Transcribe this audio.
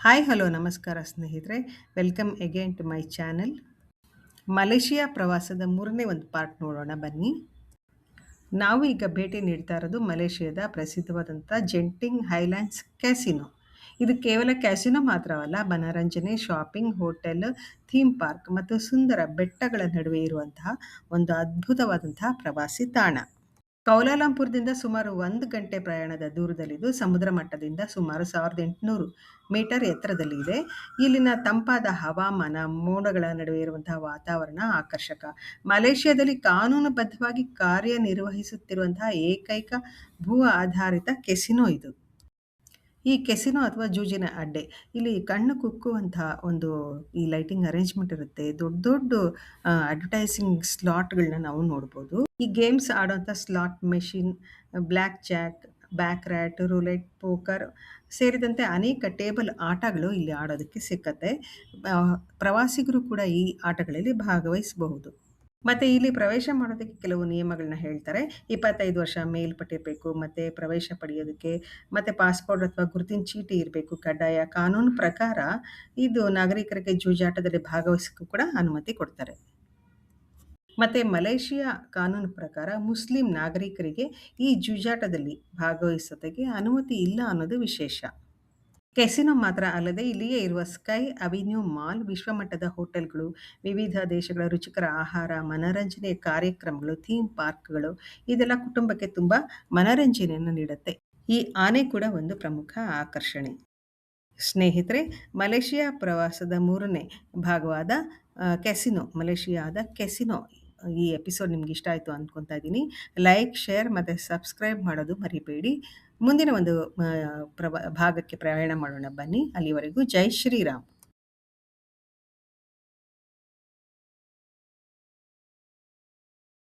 Hi hello ನಮಸ್ಕಾರ ಸ್ನೇಹಿತರೆ. Welcome again to my channel. Malaysia ಪ್ರವಾಸದ ಮೂರನೇ ಒಂದು ಪಾರ್ಟ್ ನೋಡೋಣ ಬನ್ನಿ. ನಾವು ಈಗ ಭೇಟಿ ನೀಡ್ತಾ ಇರೋದು ಮಲೇಷಿಯಾದ ಪ್ರಸಿದ್ಧವಾದಂಥ ಜೆಂಟಿಂಗ್ ಹೈಲ್ಯಾಂಡ್ಸ್ ಕ್ಯಾಸಿನೋ. ಇದು ಕೇವಲ ಕ್ಯಾಸಿನೋ ಮಾತ್ರವಲ್ಲ, ಮನರಂಜನೆ, ಶಾಪಿಂಗ್, ಹೋಟೆಲ್, ಥೀಮ್ ಪಾರ್ಕ್ ಮತ್ತು ಸುಂದರ ಬೆಟ್ಟಗಳ ನಡುವೆ ಇರುವಂತಹ ಒಂದು ಅದ್ಭುತವಾದಂತಹ ಪ್ರವಾಸಿ ತಾಣ. ಕೌಲಾಲಂಪುರದಿಂದ ಸುಮಾರು 1 ಗಂಟೆ ಪ್ರಯಾಣದ ದೂರದಲ್ಲಿದ್ದು, ಸಮುದ್ರ ಮಟ್ಟದಿಂದ ಸುಮಾರು 1800 ಮೀಟರ್ ಎತ್ತರದಲ್ಲಿ ಇದೆ. ಇಲ್ಲಿನ ತಂಪಾದ ಹವಾಮಾನ, ಮೋಡಗಳ ನಡುವೆ ಇರುವಂತಹ ವಾತಾವರಣ ಆಕರ್ಷಕ. ಮಲೇಷ್ಯಾದಲ್ಲಿ ಕಾನೂನುಬದ್ಧವಾಗಿ ಕಾರ್ಯನಿರ್ವಹಿಸುತ್ತಿರುವಂತಹ ಏಕೈಕ ಭೂ ಆಧಾರಿತ ಕೆಸಿನೋ ಇದು. ಈ ಕೆಸಿನೋ ಅಥವಾ ಜೂಜಿನ ಅಡ್ಡೆ. ಇಲ್ಲಿ ಕಣ್ಣು ಕುಕ್ಕುವಂತಹ ಒಂದು ಈ ಲೈಟಿಂಗ್ ಅರೇಂಜ್‌ಮೆಂಟ್ ಇರುತ್ತೆ. ದೊಡ್ಡ ದೊಡ್ಡ ಅಡ್ವರ್ಟೈಸಿಂಗ್ ಸ್ಲಾಟ್‌ಗಳನ್ನ ನಾವು ನೋಡ್ಬೋದು. ಈ ಗೇಮ್ಸ್ ಆಡುವಂಥ slot machine, blackjack, baccarat, roulette, poker ಸೇರಿದಂತೆ ಅನೇಕ ಟೇಬಲ್ ಆಟಗಳು ಇಲ್ಲಿ ಆಡೋದಕ್ಕೆ ಸಿಕ್ಕತ್ತೆ. ಪ್ರವಾಸಿಗರು ಕೂಡ ಈ ಆಟಗಳಲ್ಲಿ ಭಾಗವಹಿಸಬಹುದು. ಮತ್ತೆ ಇಲ್ಲಿ ಪ್ರವೇಶ ಮಾಡೋದಕ್ಕೆ ಕೆಲವು ನಿಯಮಗಳನ್ನ ಹೇಳ್ತಾರೆ. 25 ವರ್ಷ ಮೇಲ್ಪಟ್ಟಿರಬೇಕು, ಮತ್ತೆ ಪ್ರವೇಶ ಪಡೆಯೋದಕ್ಕೆ ಮತ್ತೆ ಪಾಸ್‌ಪೋರ್ಟ್ ಅಥವಾ ಗುರುತಿನ ಚೀಟಿ ಇರಬೇಕು ಕಡ್ಡಾಯ. ಕಾನೂನು ಪ್ರಕಾರ ಇದು ನಾಗರಿಕರಿಗೆ ಜೂಜಾಟದಲ್ಲಿ ಭಾಗವಹಿಸಕ್ಕೂ ಕೂಡ ಅನುಮತಿ ಕೊಡ್ತಾರೆ. ಮತ್ತೆ ಮಲೇಷಿಯಾ ಕಾನೂನು ಪ್ರಕಾರ ಮುಸ್ಲಿಂ ನಾಗರಿಕರಿಗೆ ಈ ಜೂಜಾಟದಲ್ಲಿ ಭಾಗವಹಿಸೋದಕ್ಕೆ ಅನುಮತಿ ಇಲ್ಲ ಅನ್ನೋದು ವಿಶೇಷ. ಕೆಸಿನೋ ಮಾತ್ರ ಅಲ್ಲದೆ ಇಲ್ಲಿಯೇ ಇರುವ ಸ್ಕೈ ಅವೆನ್ಯೂ ಮಾಲ್, ವಿಶ್ವಮಟ್ಟದ ಹೋಟೆಲ್‌ಗಳು, ವಿವಿಧ ದೇಶಗಳ ರುಚಿಕರ ಆಹಾರ, ಮನರಂಜನೆಯ ಕಾರ್ಯಕ್ರಮಗಳು, ಥೀಮ್ ಪಾರ್ಕ್‌ಗಳು ಇದೆಲ್ಲ ಕುಟುಂಬಕ್ಕೆ ತುಂಬಾ ಮನರಂಜನೆಯನ್ನು ನೀಡುತ್ತೆ. ಈ ಆನೆ ಕೂಡ ಒಂದು ಪ್ರಮುಖ ಆಕರ್ಷಣೆ. ಸ್ನೇಹಿತರೆ, ಮಲೇಷಿಯಾ ಪ್ರವಾಸದ ಮೂರನೇ ಭಾಗವಾದ ಕೆಸಿನೋ, ಮಲೇಷಿಯಾದ ಕೆಸಿನೋ ಈ ಎಪಿಸೋಡ್ ನಿಮ್ಗೆ ಇಷ್ಟ ಆಯಿತು ಅಂದ್ಕೊತಾ ಇದ್ದೀನಿ. ಲೈಕ್, ಶೇರ್ ಮತ್ತು ಸಬ್ಸ್ಕ್ರೈಬ್ ಮಾಡೋದು ಮರಿಬೇಡಿ. ಮುಂದಿನ ಒಂದು ಭಾಗಕ್ಕೆ ಪ್ರಯಾಣ ಮಾಡೋಣ ಬನ್ನಿ. ಅಲ್ಲಿವರೆಗೂ ಜೈ ಶ್ರೀರಾಮ್.